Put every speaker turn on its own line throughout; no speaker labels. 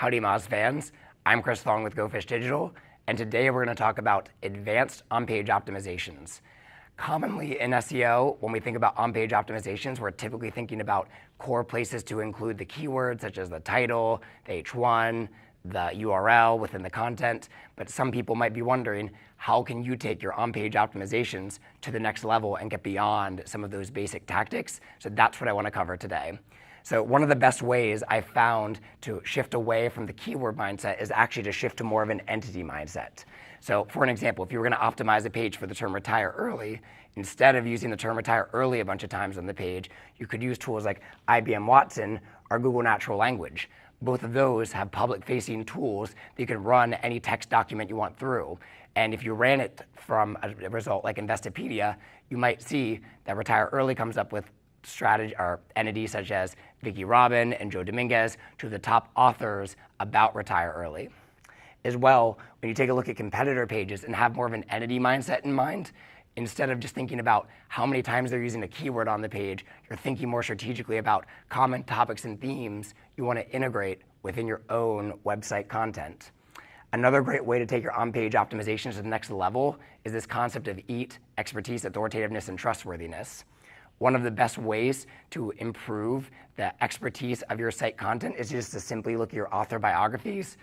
Howdy Moz fans, I'm Chris Thong with Go Fish Digital, and today we're going to talk about advanced on-page optimizations. Commonly in SEO, when we think about on-page optimizations, we're typically thinking about core places to include the keywords such as the title, the H1, the URL within the content, but some people might be wondering, how can you take your on-page optimizations to the next level and get beyond some of those basic tactics? So that's what I want to cover today. So one of the best ways I found to shift away from the keyword mindset is actually to shift to more of an entity mindset. So for an example, if you were going to optimize a page for the term retire early, instead of using the term retire early a bunch of times on the page, you could use tools like IBM Watson or Google Natural Language. Both of those have public-facing tools that you can run any text document you want through. And if you ran it from a result like Investopedia, you might see that retire early comes up with strategy or entities such as Vicki Robin and Joe Dominguez, two of the top authors about retire early. As well, when you take a look at competitor pages and have more of an entity mindset in mind, instead of just thinking about how many times they're using a keyword on the page, you're thinking more strategically about common topics and themes you want to integrate within your own website content. Another great way to take your on-page optimizations to the next level is this concept of EAT, expertise, authoritativeness, and trustworthiness. One of the best ways to improve the expertise of your site content is just to simply look at your author biographies.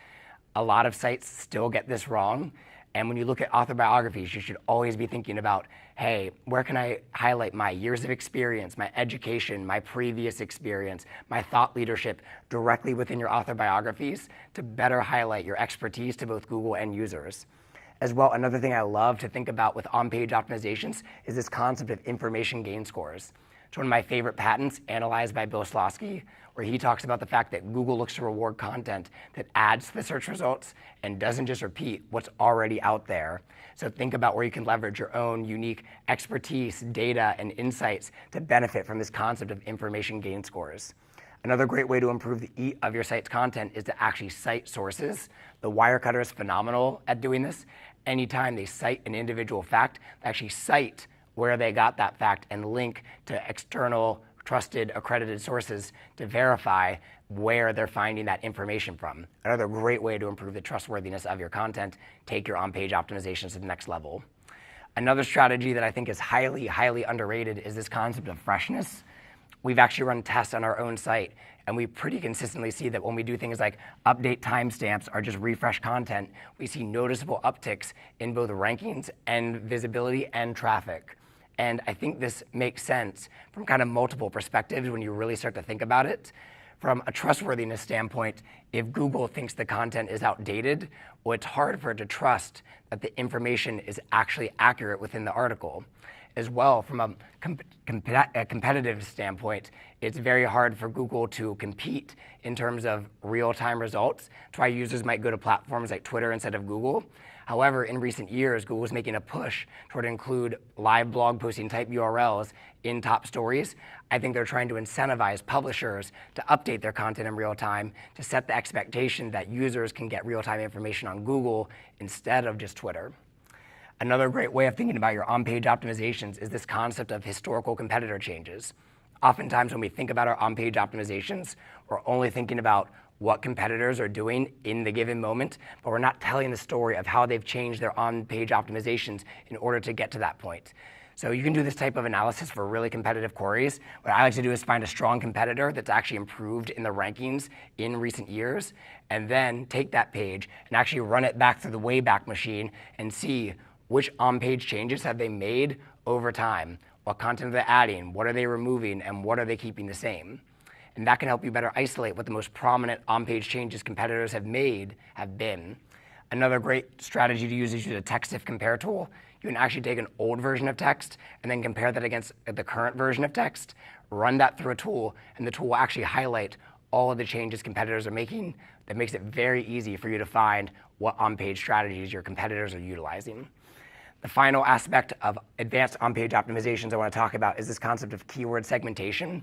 A lot of sites still get this wrong. And when you look at author biographies, you should always be thinking about, hey, where can I highlight my years of experience, my education, my previous experience, my thought leadership directly within your author biographies to better highlight your expertise to both Google and users. As well, another thing I love to think about with on-page optimizations is this concept of information gain scores. It's one of my favorite patents, analyzed by Bill Slawski, where he talks about the fact that Google looks to reward content that adds to the search results and doesn't just repeat what's already out there. So think about where you can leverage your own unique expertise, data, and insights to benefit from this concept of information gain scores. Another great way to improve the EAT of your site's content is to actually cite sources. The Wirecutter is phenomenal at doing this. Anytime they cite an individual fact, they actually cite where they got that fact and link to external, trusted, accredited sources to verify where they're finding that information from. Another great way to improve the trustworthiness of your content, take your on-page optimizations to the next level. Another strategy that I think is highly, highly underrated is this concept of freshness. We've actually run tests on our own site, and we pretty consistently see that when we do things like update timestamps or just refresh content, we see noticeable upticks in both rankings and visibility and traffic. And I think this makes sense from kind of multiple perspectives when you really start to think about it. From a trustworthiness standpoint, if Google thinks the content is outdated, well, it's hard for it to trust that the information is actually accurate within the article. As well, from a competitive standpoint, it's very hard for Google to compete in terms of real-time results. That's why users might go to platforms like Twitter instead of Google. However, in recent years, Google is making a push toward include live blog posting type URLs in top stories. I think they're trying to incentivize publishers to update their content in real time to set the expectation that users can get real-time information on Google instead of just Twitter. Another great way of thinking about your on-page optimizations is this concept of historical competitor changes. Oftentimes when we think about our on-page optimizations, we're only thinking about what competitors are doing in the given moment, but we're not telling the story of how they've changed their on-page optimizations in order to get to that point. So you can do this type of analysis for really competitive queries. What I like to do is find a strong competitor that's actually improved in the rankings in recent years, and then take that page and actually run it back through the Wayback Machine and see which on-page changes have they made over time? What content are they adding? What are they removing? And what are they keeping the same? And that can help you better isolate what the most prominent on-page changes competitors have made have been. Another great strategy to use is use a text if compare tool. You can actually take an old version of text and then compare that against the current version of text, run that through a tool, and the tool will actually highlight all of the changes competitors are making. That makes it very easy for you to find what on-page strategies your competitors are utilizing. The final aspect of advanced on-page optimizations I want to talk about is this concept of keyword segmentation.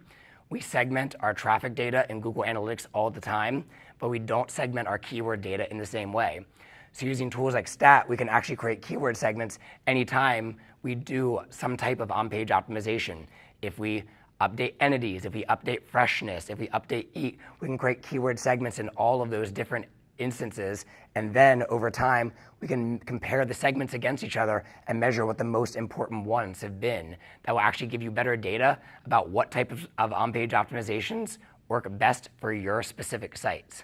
We segment our traffic data in Google Analytics all the time, but we don't segment our keyword data in the same way. So using tools like Stat, we can actually create keyword segments anytime we do some type of on-page optimization. If we update entities, if we update freshness, if we update eat, we can create keyword segments in all of those different instances. And then over time, we can compare the segments against each other and measure what the most important ones have been. That will actually give you better data about what type of on-page optimizations work best for your specific sites.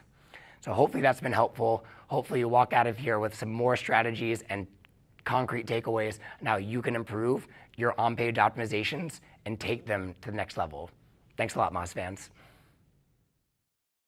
So hopefully that's been helpful. Hopefully you walk out of here with some more strategies and concrete takeaways on how you can improve your on-page optimizations and take them to the next level. Thanks a lot, Moz fans.